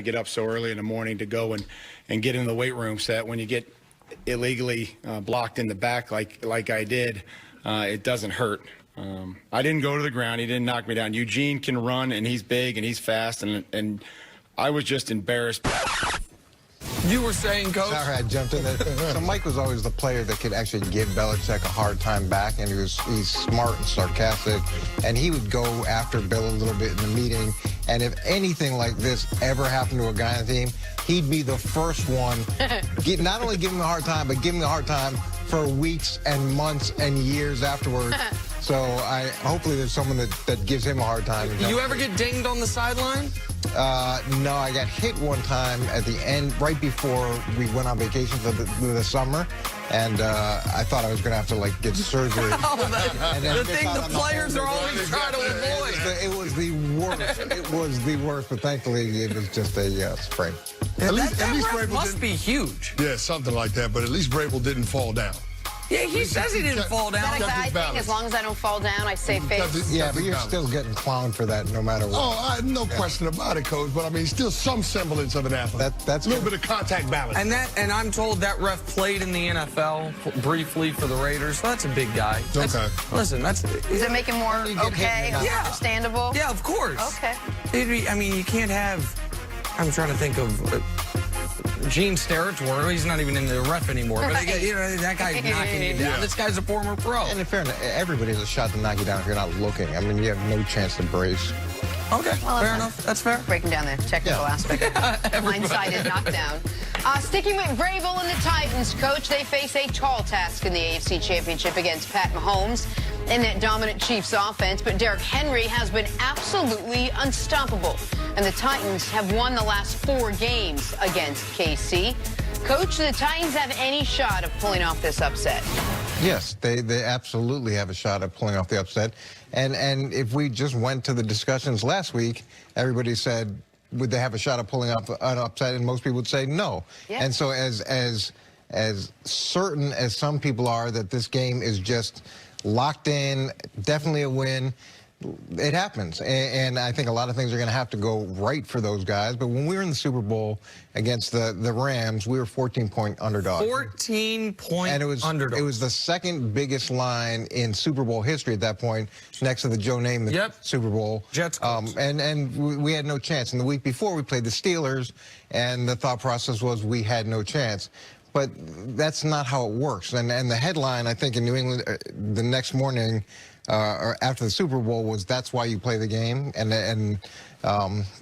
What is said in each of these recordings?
get up so early in the morning to go and get in the weight room so that when you get illegally blocked in the back like I did, it doesn't hurt. I didn't go to the ground. He didn't knock me down. Eugene can run, and he's big, and he's fast, and I was just embarrassed. You were saying, Coach? Sorry, I jumped in there. So Mike was always the player that could actually give Belichick a hard time back, and he's smart and sarcastic, and he would go after Bill a little bit in the meeting, and if anything like this ever happened to a guy on the team, he'd be the first one, not only give him a hard time, but give him a hard time for weeks and months and years afterwards. So hopefully there's someone that gives him a hard time. You ever get dinged on the sideline? No, I got hit one time at the end, right before we went on vacation for the summer, and I thought I was going to have to, get surgery. The thing the players are always trying to avoid. It was the worst. It was the worst, but thankfully it was just a sprain. At least Vrabel must be huge. Yeah, something like that, but at least Vrabel didn't fall down. Yeah, he says he didn't fall down. I think as long as I don't fall down, I stay face. Yeah, but you're still getting clowned for that no matter what. Oh, no question about it, Coach, but I mean, still some semblance of an athlete. That's a little bit of contact balance. And I'm told that ref played in the NFL briefly for the Raiders, so that's a big guy. Okay. Listen, Does it make it more okay, Yeah. understandable? Yeah, of course. Okay. I mean, you can't have, I'm trying to think of Gene Steratore. He's not even in the ref anymore. But that guy's knocking you down. Yeah. This guy's a former pro. And in fairness, everybody has a shot to knock you down if you're not looking. I mean, you have no chance to brace. Okay, fair enough. That's fair. Breaking down the technical aspect of blindsided knockdown. Sticking with Vrabel and the Titans, Coach, they face a tall task in the AFC Championship against Pat Mahomes in that dominant Chiefs offense, but Derrick Henry has been absolutely unstoppable, and the Titans have won the last 4 games against KC. Coach, do the Titans have any shot of pulling off this upset? Yes, they absolutely have a shot at pulling off the upset. And if we just went to the discussions last week, everybody said, would they have a shot at pulling off an upset? And most people would say no. Yeah. And so as certain as some people are that this game is just locked in, definitely a win, it happens. And I think a lot of things are going to have to go right for those guys. But when we were in the Super Bowl against the Rams, we were 14-point underdogs. 14-point underdogs. It was the second biggest line in Super Bowl history at that point, next to the Joe Namath Super Bowl. Jets. And we had no chance. And the week before, we played the Steelers, and the thought process was we had no chance. But that's not how it works. And the headline, I think, in New England the next morning, or after the Super Bowl, was that's why you play the game, and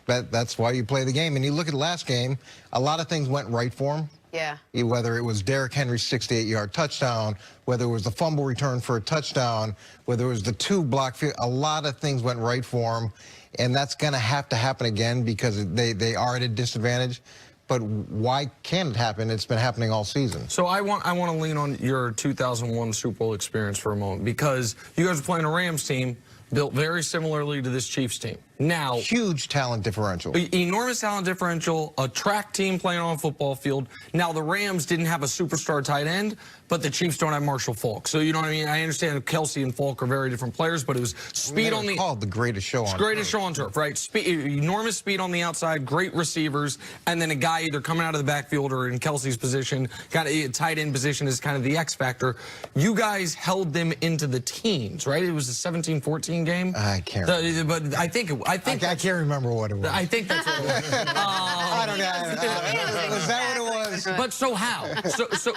that's why you play the game. And you look at the last game, a lot of things went right for him. Yeah. Whether it was Derrick Henry's 68-yard touchdown, whether it was the fumble return for a touchdown, whether it was the 2 block field, a lot of things went right for him, and that's going to have to happen again because they are at a disadvantage. But why can't it happen? It's been happening all season. So I want to lean on your 2001 Super Bowl experience for a moment, because you guys are playing a Rams team built very similarly to this Chiefs team. Now, huge talent differential. Enormous talent differential, a track team playing on a football field. Now, the Rams didn't have a superstar tight end, but the Chiefs don't have Marshall Faulk. So, you know what I mean? I understand Kelsey and Faulk are very different players, but it was speed on the... called the greatest show on turf. Greatest show on turf, right? Enormous speed on the outside, great receivers, and then a guy either coming out of the backfield or in Kelsey's position, kind of tight end position is kind of the X factor. You guys held them into the teens, right? It was a 17-14 game. I can't remember. But I can't remember what it was. I think that's what it was. I don't know. Was that what it was? But so how?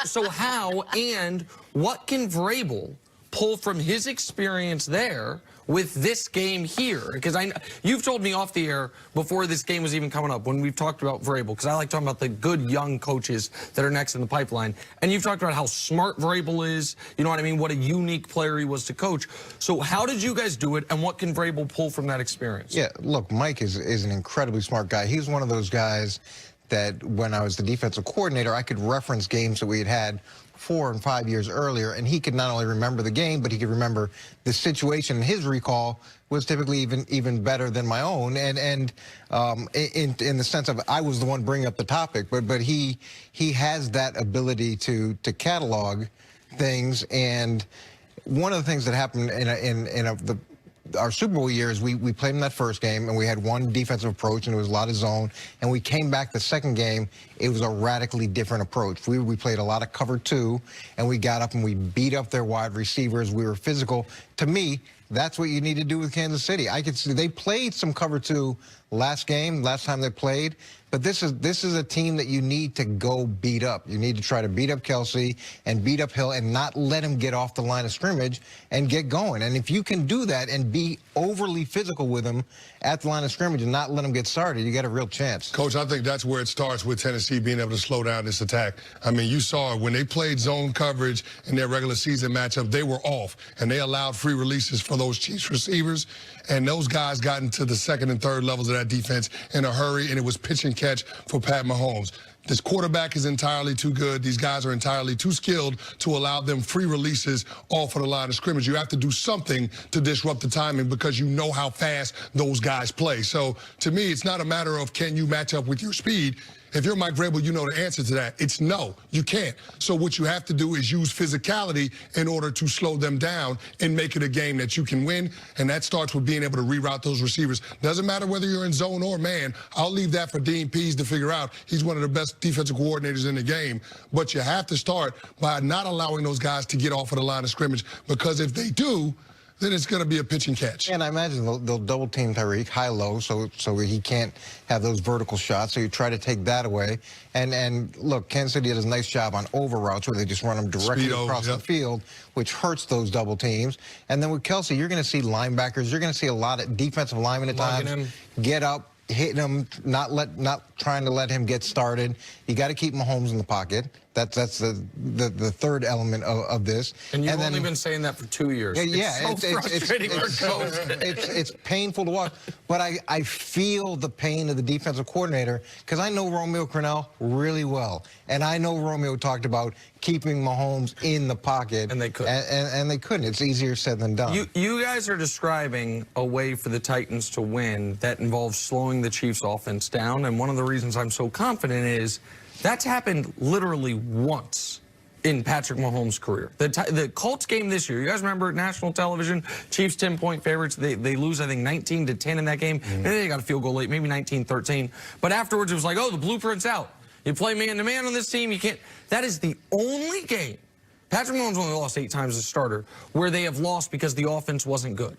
So how and what can Vrabel pull from his experience there with this game here? Because you've told me off the air before this game was even coming up, when we've talked about Vrabel, because I like talking about the good young coaches that are next in the pipeline, and you've talked about how smart Vrabel is, you know what I mean, what a unique player he was to coach. So how did you guys do it, and what can Vrabel pull from that experience? Yeah, look, Mike is an incredibly smart guy. He's one of those guys that when I was the defensive coordinator, I could reference games that we had 4 and 5 years earlier, and he could not only remember the game, but he could remember the situation. His recall was typically even better than my own, and in the sense of I was the one bringing up the topic, but he has that ability to catalog things. And one of the things that happened in the our Super Bowl years, we played in that first game, and we had one defensive approach, and it was a lot of zone. And we came back the second game, it was a radically different approach. We played a lot of cover 2, and we got up and we beat up their wide receivers. We were physical. To me, that's what you need to do with Kansas City. I could see they played some cover 2 last time they played, but this is a team that you need to go beat up. You need to try to beat up Kelsey and beat up Hill and not let him get off the line of scrimmage and get going. And if you can do that and be overly physical with him at the line of scrimmage and not let him get started, you got a real chance. Coach, I think that's where it starts with Tennessee being able to slow down this attack. I mean, you saw when they played zone coverage in their regular season matchup, they were off, and they allowed free releases for those Chiefs receivers, and those guys got into the second and third levels of that defense in a hurry, and it was pitch and catch for Pat Mahomes. This quarterback is entirely too good. These guys are entirely too skilled to allow them free releases off of the line of scrimmage. You have to do something to disrupt the timing because you know how fast those guys play. So, to me, it's not a matter of can you match up with your speed. If you're Mike Vrabel, you know the answer to that. It's no, you can't. So what you have to do is use physicality in order to slow them down and make it a game that you can win. And that starts with being able to reroute those receivers. Doesn't matter whether you're in zone or man. I'll leave that for Dean Pease to figure out. He's one of the best defensive coordinators in the game. But you have to start by not allowing those guys to get off of the line of scrimmage, because if they do, then it's going to be a pitch and catch. And I imagine they'll double team Tyreek high-low, so he can't have those vertical shots. So you try to take that away. And look, Kansas City does a nice job on over routes where they just run them directly across the field, which hurts those double teams. And then with Kelsey, you're going to see linebackers. You're going to see a lot of defensive linemen at times get up, hitting him, not trying to let him get started. You got to keep Mahomes in the pocket. That's the third element of this. And you've only been saying that for 2 years. Yeah, it's so frustrating. It's painful to watch. But I feel the pain of the defensive coordinator because I know Romeo Crennel really well. And I know Romeo talked about keeping Mahomes in the pocket. And they couldn't. And they couldn't. It's easier said than done. You guys are describing a way for the Titans to win that involves slowing the Chiefs' offense down. And one of the reasons I'm so confident is that's happened literally once in Patrick Mahomes' career. The Colts game this year, you guys remember national television, Chiefs 10-point favorites. They lose, I think, 19-10 in that game. And then they got a field goal late, maybe 19-13. But afterwards, it was like, oh, the blueprint's out. You play man-to-man on this team, you can't. That is the only game. Patrick Mahomes only lost 8 times as a starter where they have lost because the offense wasn't good.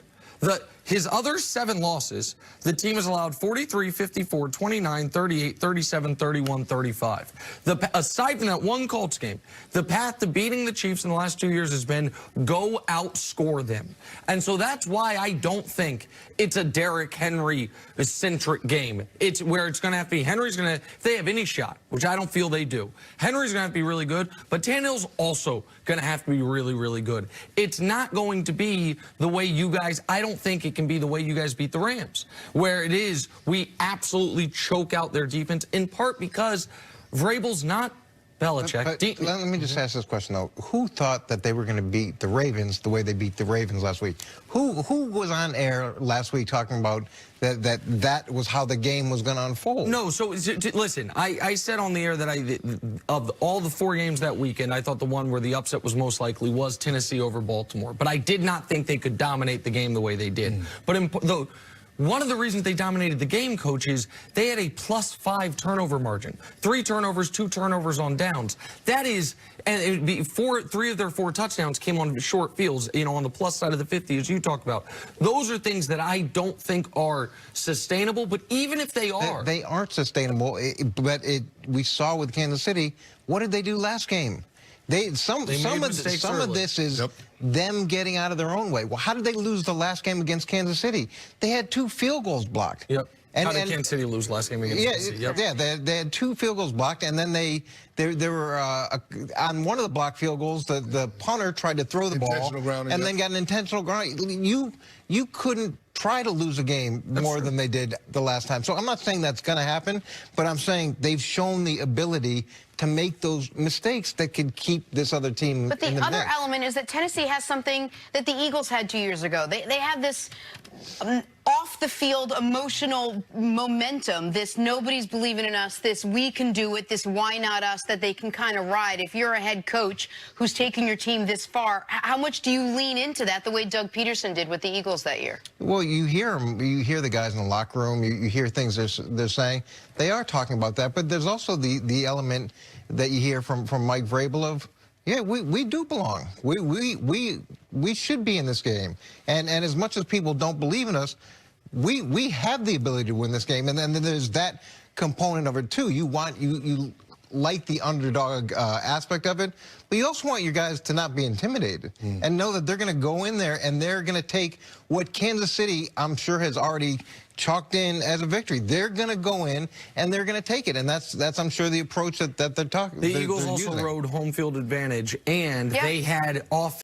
His other 7 losses, the team has allowed 43, 54, 29, 38, 37, 31, 35. Aside from that one Colts game, the path to beating the Chiefs in the last 2 years has been go outscore them. And so that's why I don't think it's a Derrick Henry-centric game. It's where it's going to have to be Henry's going to, if they have any shot, which I don't feel they do, Henry's going to have to be really good, but Tannehill's also going to have to be really, really good. It's not going to be the way you guys, I don't think it can be the way you guys beat the Rams, where it is we absolutely choke out their defense, in part because Vrabel's not Belichick. Let me just ask this question, though. Who thought that they were going to beat the Ravens the way they beat the Ravens last week? Who was on air last week talking about that was how the game was going to unfold? No, so listen, I said on the air that of all the 4 games that weekend, I thought the one where the upset was most likely was Tennessee over Baltimore. But I did not think they could dominate the game the way they did. But one of the reasons they dominated the game, Coach, is they had a +5 turnover margin. 3 turnovers, 2 turnovers on downs. That is, and it would be 3 of their 4 touchdowns came on short fields, you know, on the plus side of the 50, as you talked about. Those are things that I don't think are sustainable, but even if they are. They aren't sustainable, but we saw with Kansas City, what did they do last game? Some of this is them getting out of their own way. Well, how did they lose the last game against Kansas City? They had 2 field goals blocked. Yep. How did Kansas City lose last game against Kansas City? Yep. Yeah, they had 2 field goals blocked, and then they were on one of the blocked field goals, the punter tried to throw the ball and then got an intentional ground. You couldn't try to lose a game more than they did the last time. So I'm not saying that's going to happen, but I'm saying they've shown the ability to make those mistakes that could keep this other team in the mix. But the other element is that Tennessee has something that the Eagles had 2 years ago. They have this off the field emotional momentum, this nobody's believing in us, this we can do it, this why not us, that they can kind of ride. If you're a head coach who's taking your team this far, how much do you lean into that the way Doug Peterson did with the Eagles that year? Well, you hear them. You hear the guys in the locker room. You hear things they're saying. They are talking about that, but there's also the element that you hear from Mike Vrabel of, yeah, we do belong. We should be in this game. And as much as people don't believe in us, we have the ability to win this game. And then there's that component of it too. You like the underdog aspect of it, but you also want your guys to not be intimidated and know that they're going to go in there and they're going to take what Kansas City, I'm sure, has already chalked in as a victory. They're going to go in and they're going to take it, and that's I'm sure the approach that they're talking. The Eagles also rode home field advantage, and they had off.